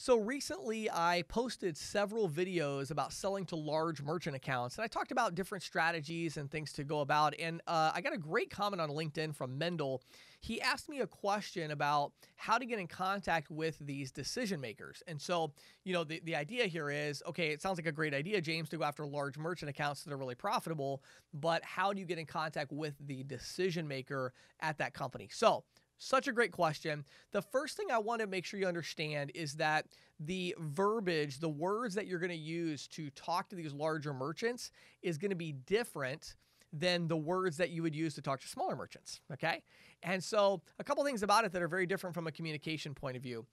So recently, I posted several videos about selling to large merchant accounts, and I talked about different strategies and things to go about. And I got a great comment on LinkedIn from Mendel. He asked me a question about how to get in contact with these decision makers. And so, the idea here is, okay, it sounds like a great idea, James, to go after large merchant accounts that are really profitable, but how do you get in contact with the decision maker at that company? So, such a great question. The first thing I want to make sure you understand is that the verbiage, the words that you're going to use to talk to these larger merchants is going to be different than the words that you would use to talk to smaller merchants. Okay. And so a couple things about it that are very different from a communication point of view.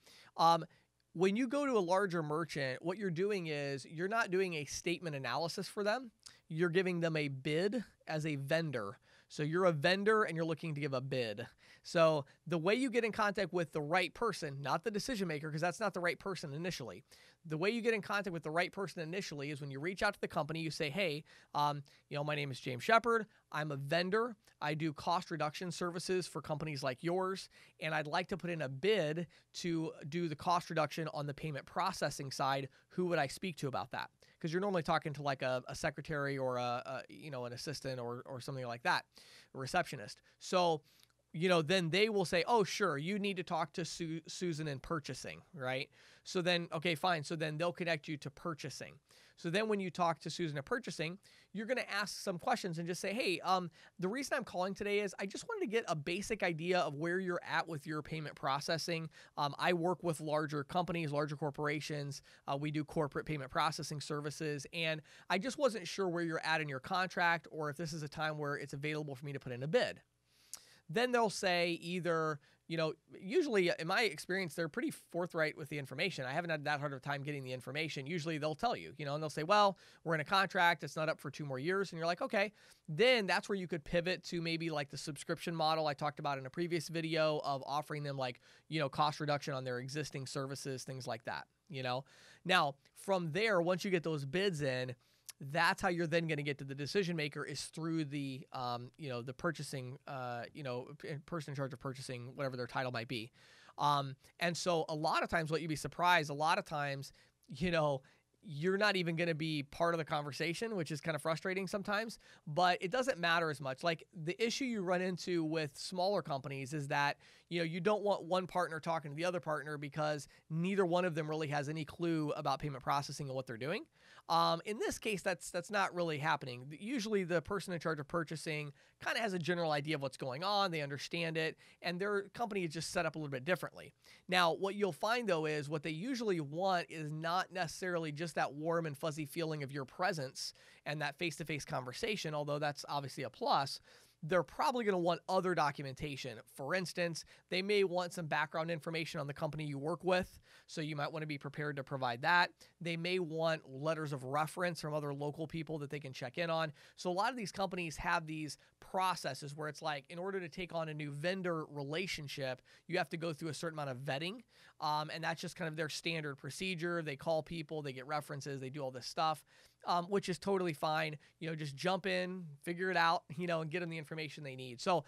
When you go to a larger merchant, what you're doing is you're not doing a statement analysis for them. You're giving them a bid as a vendor. So you're a vendor and you're looking to give a bid. So the way you get in contact with the right person, not the decision maker, because that's not the right person initially. The way you get in contact with the right person initially is when you reach out to the company, you say, hey, my name is James Shepard. I'm a vendor. I do cost reduction services for companies like yours, and I'd like to put in a bid to do the cost reduction on the payment processing side. Who would I speak to about that? Because you're normally talking to like a secretary or an assistant or something like that, a receptionist. So, then they will say, oh, sure, you need to talk to Susan in purchasing, right? So then, okay, fine. So then they'll connect you to purchasing. So then when you talk to Susan at purchasing, you're going to ask some questions and just say, hey, the reason I'm calling today is I just wanted to get a basic idea of where you're at with your payment processing. I work with larger companies, larger corporations. We do corporate payment processing services. And I just wasn't sure where you're at in your contract or if this is a time where it's available for me to put in a bid. Then they'll say either, usually in my experience, they're pretty forthright with the information. I haven't had that hard of a time getting the information. Usually they'll tell you, and they'll say, well, we're in a contract. It's not up for 2 more years. And you're like, okay, then that's where you could pivot to maybe like the subscription model I talked about in a previous video of offering them like, cost reduction on their existing services, things like that, Now, from there, once you get those bids in, that's how you're then going to get to the decision maker is through the, the purchasing, person in charge of purchasing, whatever their title might be. And so a lot of times what you'd be surprised, a lot of times, you're not even going to be part of the conversation, which is kind of frustrating sometimes, but it doesn't matter as much. Like the issue you run into with smaller companies is that, you don't want one partner talking to the other partner because neither one of them really has any clue about payment processing and what they're doing. In this case, that's not really happening. Usually the person in charge of purchasing kind of has a general idea of what's going on. They understand it, and their company is just set up a little bit differently. Now, what you'll find, though, is what they usually want is not necessarily just that warm and fuzzy feeling of your presence and that face-to-face conversation, although that's obviously a plus. They're probably going to want other documentation. For instance, they may want some background information on the company you work with, so you might want to be prepared to provide that. They may want letters of reference from other local people that they can check in on. So a lot of these companies have these processes where it's like, in order to take on a new vendor relationship, you have to go through a certain amount of vetting, and that's just kind of their standard procedure. They call people, they get references, they do all this stuff. Which is totally fine. Just jump in, figure it out, and get them the information they need. So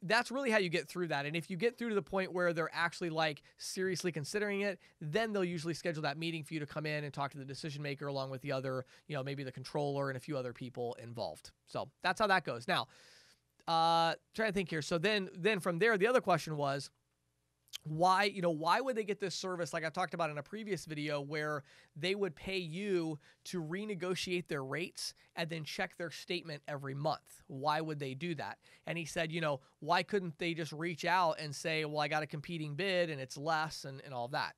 that's really how you get through that. And if you get through to the point where they're actually like seriously considering it, then they'll usually schedule that meeting for you to come in and talk to the decision maker along with the other, maybe the controller and a few other people involved. So that's how that goes. Now, trying to think here. So then from there, the other question was, why would they get this service like I talked about in a previous video where they would pay you to renegotiate their rates and then check their statement every month? Why would they do that? And he said, why couldn't they just reach out and say, well, I got a competing bid and it's less and all of that?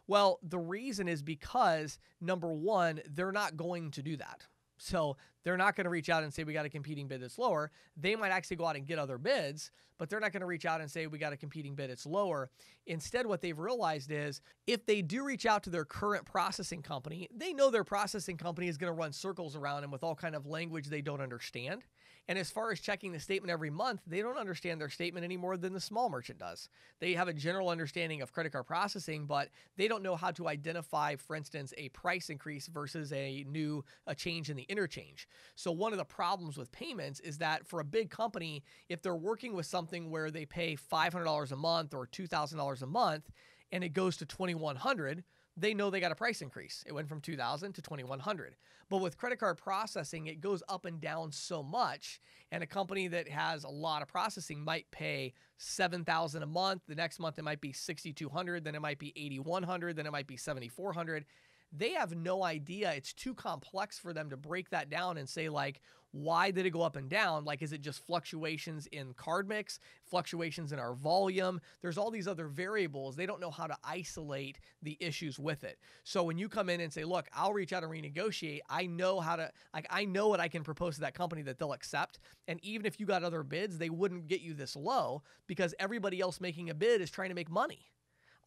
Well, the reason is because, number one, they're not going to do that. So they're not going to reach out and say, we got a competing bid that's lower. They might actually go out and get other bids, but they're not going to reach out and say, we got a competing bid that's lower. Instead, what they've realized is if they do reach out to their current processing company, they know their processing company is going to run circles around them with all kind of language they don't understand. And as far as checking the statement every month, they don't understand their statement any more than the small merchant does. They have a general understanding of credit card processing, but they don't know how to identify, for instance, a price increase versus a change in the interchange. So one of the problems with payments is that for a big company, if they're working with something where they pay $500 a month or $2,000 a month and it goes to $2,100, they know they got a price increase. It went from $2,000 to $2,100. But with credit card processing, it goes up and down so much. And a company that has a lot of processing might pay $7,000 a month. The next month, it might be $6,200. Then it might be $8,100. Then it might be $7,400. They have no idea. It's too complex for them to break that down and say, like, why did it go up and down? Like, is it just fluctuations in card mix, fluctuations in our volume? There's all these other variables. They don't know how to isolate the issues with it. So when you come in and say, look, I'll reach out and renegotiate, I know how to, like, I know what I can propose to that company that they'll accept. And even if you got other bids, they wouldn't get you this low because everybody else making a bid is trying to make money.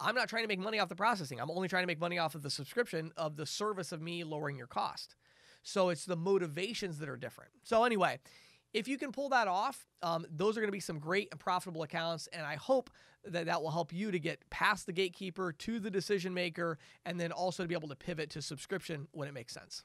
I'm not trying to make money off the processing. I'm only trying to make money off of the subscription of the service of me lowering your cost. So it's the motivations that are different. So anyway, if you can pull that off, those are going to be some great and profitable accounts. And I hope that that will help you to get past the gatekeeper to the decision maker, and then also to be able to pivot to subscription when it makes sense.